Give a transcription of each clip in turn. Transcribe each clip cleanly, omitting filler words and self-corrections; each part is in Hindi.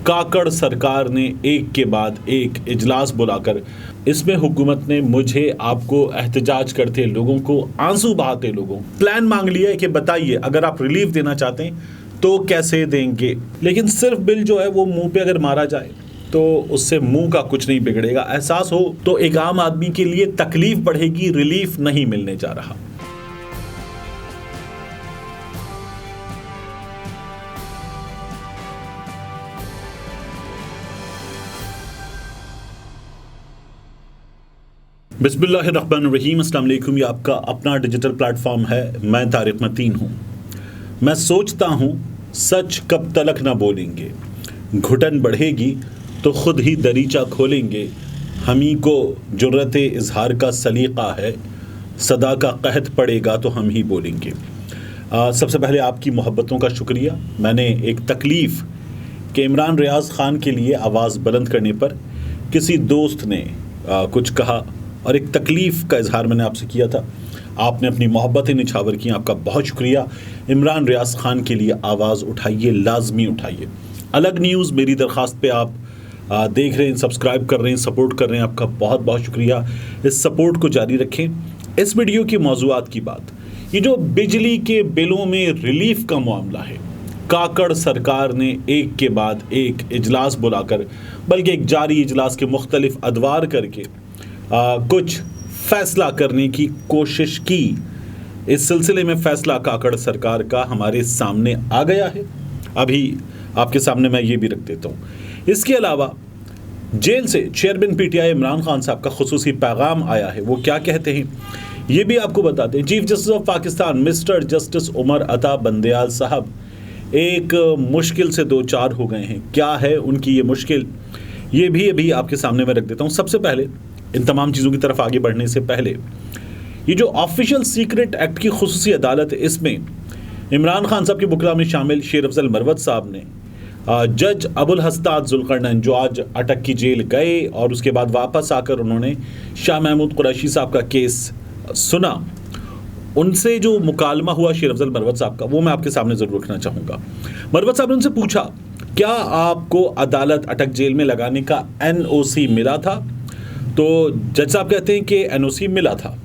काकड़ सरकार ने एक के बाद एक इजलास बुलाकर इसमें हुकूमत ने मुझे आपको एहतजाज करते लोगों को, आंसू बहाते लोगों प्लान मांग लिया है कि बताइए अगर आप रिलीफ देना चाहते हैं तो कैसे देंगे। लेकिन सिर्फ बिल जो है वो मुंह पे अगर मारा जाए तो उससे मुंह का कुछ नहीं बिगड़ेगा। एहसास हो तो एक आम आदमी के लिए तकलीफ बढ़ेगी, रिलीफ नहीं मिलने जा रहा। बिस्मिल्लाहिर्रहमानिर्रहीम, अस्सलाम वालेकुम। ये आपका अपना डिजिटल प्लेटफॉर्म है। मैं तारिक मतीन हूँ। मैं सोचता हूँ सच कब तलक ना बोलेंगे, घुटन बढ़ेगी तो खुद ही दरीचा खोलेंगे। हमी को जुर्रत इजहार का सलीका है, सदा का कहत पड़ेगा तो हम ही बोलेंगे। सबसे पहले आपकी मोहब्बतों का शुक्रिया। मैंने एक तकलीफ़ कि इमरान रियाज़ ख़ान के लिए आवाज़ बुलंद करने पर किसी दोस्त ने कुछ कहा और एक तकलीफ़ का इजहार मैंने आपसे किया था। आपने अपनी मोहब्बतें निछावर की, आपका बहुत शुक्रिया। इमरान रियाज़ ख़ान के लिए आवाज़ उठाइए, लाजमी उठाइए। अलग न्यूज़ मेरी दरख्वास्त पे आप देख रहे हैं, सब्सक्राइब कर रहे हैं, सपोर्ट कर रहे हैं, आपका बहुत बहुत शुक्रिया। इस सपोर्ट को जारी रखें। इस वीडियो की मौज़ूआत की बात, ये जो बिजली के बिलों में रिलीफ का मामला है, काकड़ सरकार ने एक के बाद एक इजलास बुलाकर, बल्कि एक जारी इजलास के मुख्तलिफ अदवार करके कुछ फैसला करने की कोशिश की। इस सिलसिले में फैसला काकड़ सरकार का हमारे सामने आ गया है। अभी आपके सामने मैं ये भी रख देता हूँ। इसके अलावा जेल से चेयरमैन पीटीआई इमरान खान साहब का खुसूसी पैगाम आया है। वो क्या कहते हैं ये भी आपको बताते हैं। Chief justice of Pakistan mister justice Umar Ata Bandial साहब एक मुश्किल से दो चार हो गए हैं। क्या है उनकी ये मुश्किल, ये भी अभी आपके सामने मैं रख देता हूँ। सबसे पहले इन तमाम चीज़ों की तरफ आगे बढ़ने से पहले, ये जो ऑफिशियल सीक्रेट एक्ट की खुसूसी अदालत है, इसमें इमरान खान साहब के वकला में शामिल शेर अफजल मरवत साहब ने जज अबुल हस्ताद जुल्करनैन, जो आज अटक की जेल गए और उसके बाद वापस आकर उन्होंने शाह महमूद कुरैशी साहब का केस सुना, उनसे जो मुकालमा हुआ शेर अफजल मरवत साहब का, वो मैं आपके सामने ज़रूर रखना चाहूँगा। मरवत साहब ने उनसे पूछा, क्या आपको अदालत अटक जेल में लगाने का NOC मिला था? तो जज साहब कहते हैं कि NOC मिला था।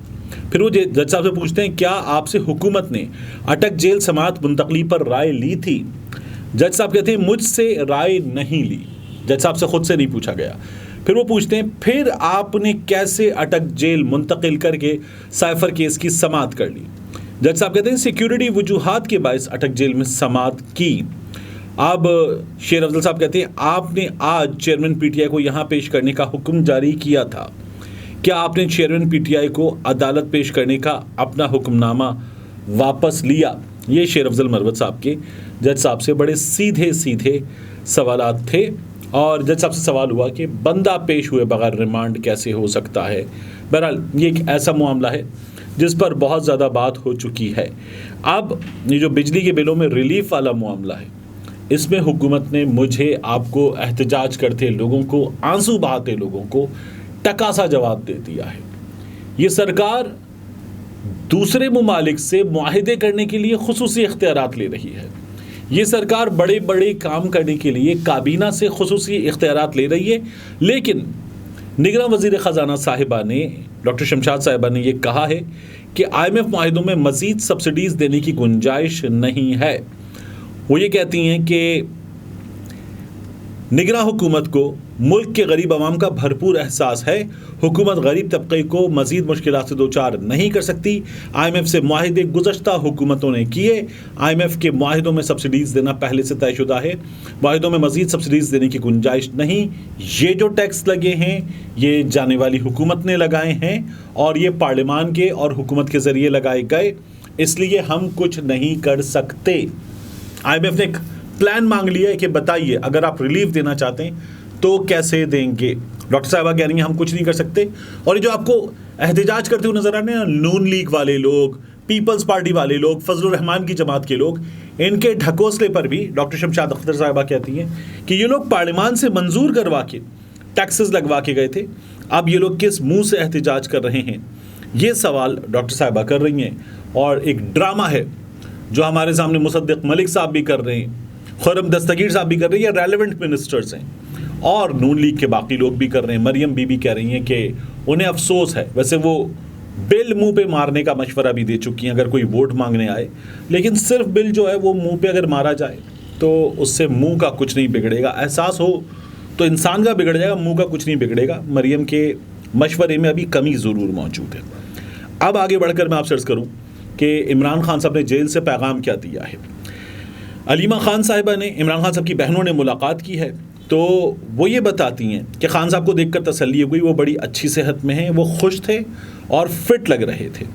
फिर वो जज साहब से पूछते हैं, क्या आपसे हुकूमत ने अटक जेल समाअत मुंतकली पर राय ली थी? जज साहब कहते हैं, मुझसे राय नहीं ली। जज साहब से खुद से नहीं पूछा गया। फिर वो पूछते हैं, फिर आपने कैसे अटक जेल मुंतकिल करके साइफर केस की समाअत कर ली? जज साहब कहते हैं, सिक्योरिटी वजूहात के बायस अटक जेल में समाअत की। अब शेर अफजल साहब कहते हैं, आपने आज चेयरमैन पीटीआई को यहाँ पेश करने का हुक्म जारी किया था। क्या आपने चेयरमैन पीटीआई को अदालत पेश करने का अपना हुक्मनामा वापस लिया? ये शेर अफजल मरवत साहब के जज साहब से बड़े सीधे सीधे सवालात थे। और जज साहब से सवाल हुआ कि बंदा पेश हुए बगैर रिमांड कैसे हो सकता है। बहरहाल ये एक ऐसा मामला है जिस पर बहुत ज़्यादा बात हो चुकी है। अब ये जो बिजली के बिलों में रिलीफ वाला मामला है, इसमें हुकूमत ने मुझे आपको एहतजाज करते लोगों को, आंसू बहाते लोगों को टकासा जवाब दे दिया है। ये सरकार दूसरे ममालिक से मुआहिदे करने के लिए खुसूसी इख्तियारात ले रही है। ये सरकार बड़े बड़े काम करने के लिए काबीना से खुसूसी इख्तियारात ले रही है। लेकिन निगरान वज़ीर ख़ज़ाना साहिबा ने, डॉक्टर शमशाद साहिबा ने यह कहा है कि IMF मुआहिदों में मज़ीद सब्सिडीज़ देने की गुंजाइश नहीं है। वो ये कहती हैं कि निगरान हुकूमत को मुल्क के गरीब आवाम का भरपूर एहसास है। हुकूमत गरीब तबके को मज़ीद मुश्किलात से दो चार नहीं कर सकती। IMF से मुआहिदे गुज़श्ता हुकूमतों ने किए। IMF के मुआहिदों में सब्सिडीज़ देना पहले से तयशुदा है। मुआहिदों में मज़ीद सब्सिडीज़ देने की गुंजाइश नहीं। ये जो टैक्स लगे हैं ये जाने वाली हुकूमत ने लगाए हैं और ये पार्लियामान के और हुकूमत के ज़रिए लगाए गए, इसलिए हम कुछ नहीं कर सकते। IMF ने एक प्लान मांग लिया है कि बताइए अगर आप रिलीफ देना चाहते हैं तो कैसे देंगे। डॉक्टर साहिबा कह रही हैं हम कुछ नहीं कर सकते। और ये जो आपको एहतजाज करते हुए नजर आ रहे हैं नून लीग वाले लोग, पीपल्स पार्टी वाले लोग, फजलुर रहमान की जमात के लोग, इनके ढकोसले पर भी डॉक्टर शमशाद अख्तर साहिबा कहती हैं कि ये लोग पार्लियामान से मंजूर करवा के टैक्सेस लगवा के गए थे, अब ये लोग किस मुंह से एहतजाज कर रहे हैं, ये सवाल डॉक्टर साहिबा कर रही हैं। और एक ड्रामा है जो हमारे सामने मुसद्दिक मलिक साहब भी कर रहे हैं, खुर्रम दस्तगीर साहब भी कर रही है, रेलेवेंट मिनिस्टर्स हैं, और नून लीग के बाकी लोग भी कर रहे हैं। मरियम बीबी कह रही हैं कि उन्हें अफसोस है, वैसे वो बिल मुंह पे मारने का मशवरा भी दे चुकी हैं अगर कोई वोट मांगने आए, लेकिन सिर्फ बिल जो है वो मुंह पे अगर मारा जाए तो उससे मुंह का कुछ नहीं बिगड़ेगा। एहसास हो तो इंसान का बिगड़ जाएगा, मुंह का कुछ नहीं बिगड़ेगा। मरियम के मशवरे में अभी कमी ज़रूर मौजूद है। अब आगे बढ़कर मैं आपसे अर्ज़ करूँ कि इमरान खान साहब ने जेल से पैगाम क्या दिया है। अलीमा खान साहिबा ने इमरान खान साहब की बहनों ने मुलाकात की है, तो वो ये बताती हैं कि खान साहब को देखकर तसल्ली हो गई, वो बड़ी अच्छी सेहत में हैं, वो खुश थे और फिट लग रहे थे।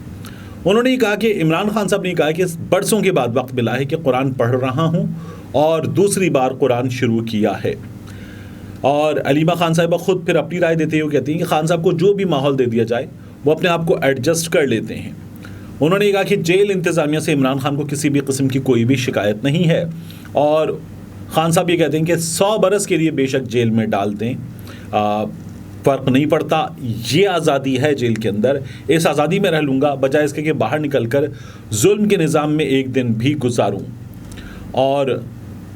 उन्होंने कहा कि इमरान खान साहब ने कहा कि बरसों के बाद वक्त मिला है कि कुरान पढ़ रहा हूँ और दूसरी बार कुरान शुरू किया है। और अलीमा खान साहिबा खुद फिर अपनी राय देते हुए कहती हैं कि खान साहब को जो भी माहौल दे दिया जाए वो अपने आप को एडजस्ट कर लेते हैं। उन्होंने कहा कि जेल इंतज़ामिया से इमरान खान को किसी भी किस्म की कोई भी शिकायत नहीं है, और खान साहब ये कहते हैं कि 100 बरस के लिए बेशक जेल में डाल दें, फ़र्क नहीं पड़ता, ये आज़ादी है जेल के अंदर, इस आज़ादी में रह लूँगा बजाय इसके कि बाहर निकल कर जुल्म के निज़ाम में एक दिन भी गुजारूँ। और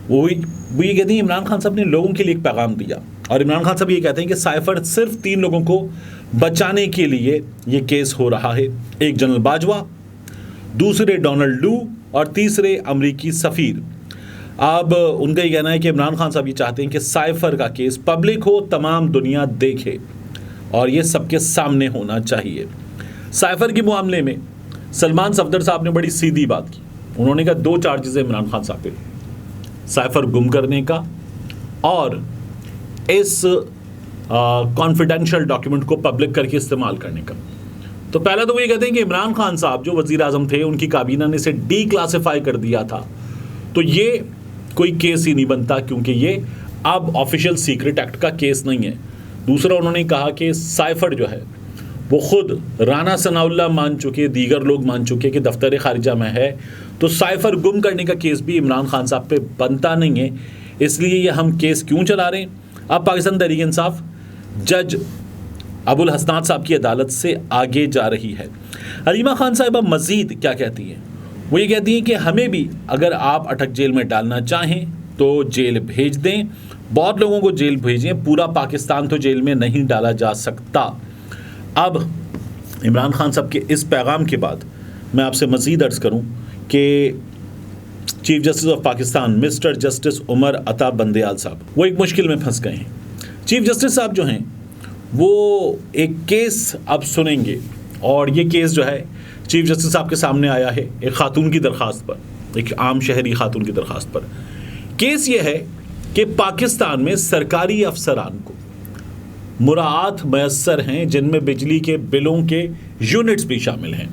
वो ये कहते हैं इमरान खान साहब ने लोगों के लिए एक पैगाम दिया, और इमरान खान साहब ये कहते हैं कि साइफर सिर्फ 3 लोगों को बचाने के लिए ये केस हो रहा है, एक जनरल बाजवा, दूसरे डोनाल्ड लू और तीसरे अमरीकी सफ़ीर। अब उनका ये कहना है कि इमरान खान साहब ये चाहते हैं कि साइफर का केस पब्लिक हो, तमाम दुनिया देखे, और ये सबके सामने होना चाहिए। साइफर के मामले में सलमान सफदर साहब ने बड़ी सीधी बात की। उन्होंने कहा 2 चार्जेस है इमरान खान साहब पे, साइफर गुम करने का और इस कॉन्फिडेंशियल डॉक्यूमेंट को पब्लिक करके इस्तेमाल करने का। तो पहला तो वो ये कहते हैं कि इमरान खान साहब जो वज़ीर आज़म थे, उनकी काबीना ने इसे डीक्लासिफाई कर दिया था, तो ये कोई केस ही नहीं बनता, क्योंकि ये अब ऑफिशियल सीक्रेट एक्ट का केस नहीं है। दूसरा, उन्होंने कहा कि साइफर जो है वो खुद राना सनाउल्लाह मान चुके, दीगर लोग मान चुके कि दफ्तर खारिजा में है, तो साइफर गुम करने का केस भी इमरान खान साहब पे बनता नहीं है, इसलिए ये हम केस क्यों चला रहे हैं। अब पाकिस्तान तहरीक इंसाफ जज अबुल हसनात साहब की अदालत से आगे जा रही है। अलीमा खान साहिबा मज़ीद क्या कहती हैं, वो ये कहती हैं कि हमें भी अगर आप अटक जेल में डालना चाहें तो जेल भेज दें, बहुत लोगों को जेल भेजें, पूरा पाकिस्तान तो जेल में नहीं डाला जा सकता। अब इमरान खान साहब के इस पैगाम के बाद मैं आपसे मज़ीद अर्ज़ करूं कि chief justice of Pakistan mister justice Umar Ata Bandial साहब वो एक मुश्किल में फंस गए हैं। चीफ जस्टिस साहब जो हैं वो एक केस अब सुनेंगे, और ये केस जो है चीफ जस्टिस साहब के सामने आया है एक खातून की दरख्वास्त पर, एक आम शहरी खातून की दरख्वास्त पर। केस ये है कि पाकिस्तान में सरकारी अफसरान को मुराआत मैसर हैं जिनमें बिजली के बिलों के यूनिट्स भी शामिल हैं,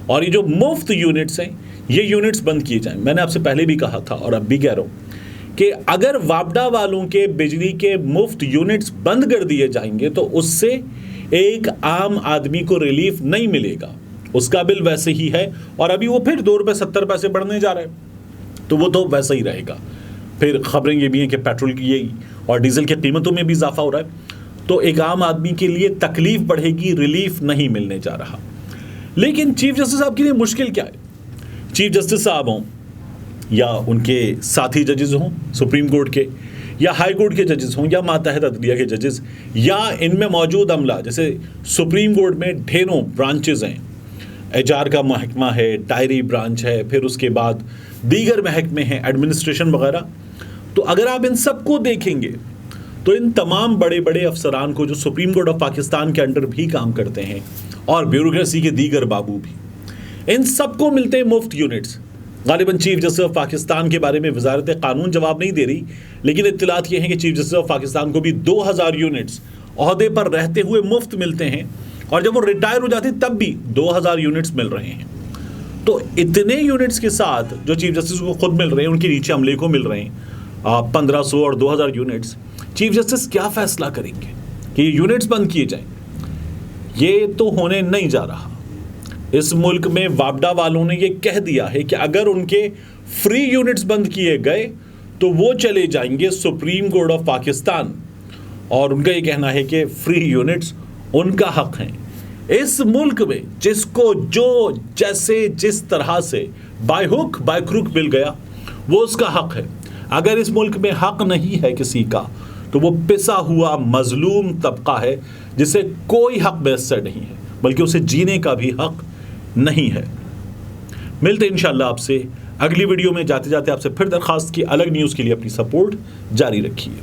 और ये जो मुफ्त यूनिट्स हैं ये यूनिट्स बंद किए जाएं। मैंने आपसे पहले भी कहा था और अब भी कह रहा हूँ कि अगर वापडा वालों के बिजली के मुफ्त यूनिट्स बंद कर दिए जाएंगे तो उससे एक आम आदमी को रिलीफ नहीं मिलेगा, उसका बिल वैसे ही है, और अभी वो फिर 2 रुपये 70 पैसे बढ़ने जा रहे हैं, तो वो तो वैसा ही रहेगा। फिर खबरें ये भी हैं कि पेट्रोल की और डीजल की कीमतों में भी इजाफा हो रहा है, तो एक आम आदमी के लिए तकलीफ बढ़ेगी, रिलीफ नहीं मिलने जा रहा। लेकिन चीफ जस्टिस साहब के लिए मुश्किल क्या है, चीफ जस्टिस साहब हों या उनके साथी जजेस हों सुप्रीम कोर्ट के, या हाई कोर्ट के जजेस हों, या मातहत अदलिया के जजेस, या इनमें मौजूद अमला, जैसे सुप्रीम कोर्ट में ढेरों ब्रांचेस हैं, एचआर का महकमा है, डायरी ब्रांच है, फिर उसके बाद दीगर महकमे हैं, एडमिनिस्ट्रेशन वगैरह। तो अगर आप इन सबको देखेंगे तो इन तमाम बड़े बड़े अफसरान को जो सुप्रीम कोर्ट ऑफ पाकिस्तान के अंडर भी काम करते हैं, और ब्यूरोक्रेसी के दीगर बाबू भी, इन सबको मिलते हैं मुफ्त यूनिट्स। गालिबन चीफ जस्टिस ऑफ पाकिस्तान के बारे में वजारत कानून जवाब नहीं दे रही, लेकिन इत्तलात ये हैं कि चीफ जस्टिस ऑफ पाकिस्तान को भी 2000 यूनिट्स ओहदे पर रहते हुए मुफ्त मिलते हैं, और जब वो रिटायर हो जाते तब भी 2000 यूनिट्स मिल रहे हैं। तो इतने यूनिट्स के साथ जो चीफ जस्टिस को खुद मिल रहे हैं, उनके नीचे अमले को मिल रहे हैं 1500 और 2000 यूनिट्स, चीफ जस्टिस क्या फैसला करेंगे कि यूनिट्स बंद किए जाएं? ये तो होने नहीं जा रहा। इस मुल्क में वापडा वालों ने ये कह दिया है कि अगर उनके फ्री यूनिट्स बंद किए गए तो वो चले जाएंगे सुप्रीम कोर्ट ऑफ पाकिस्तान, और उनका ये कहना है कि फ्री यूनिट्स उनका हक हैं। इस मुल्क में जिसको जो जैसे जिस तरह से बाय हुक बाय क्रुक मिल गया वो उसका हक है। अगर इस मुल्क में हक नहीं है किसी का तो वो पिसा हुआ मजलूम तबका है जिसे कोई हक मैसर नहीं है, बल्कि उसे जीने का भी हक नहीं है। मिलते इंशाल्लाह आपसे अगली वीडियो में। जाते जाते आपसे फिर दरखास्त की अलग न्यूज़ के लिए अपनी सपोर्ट जारी रखिए।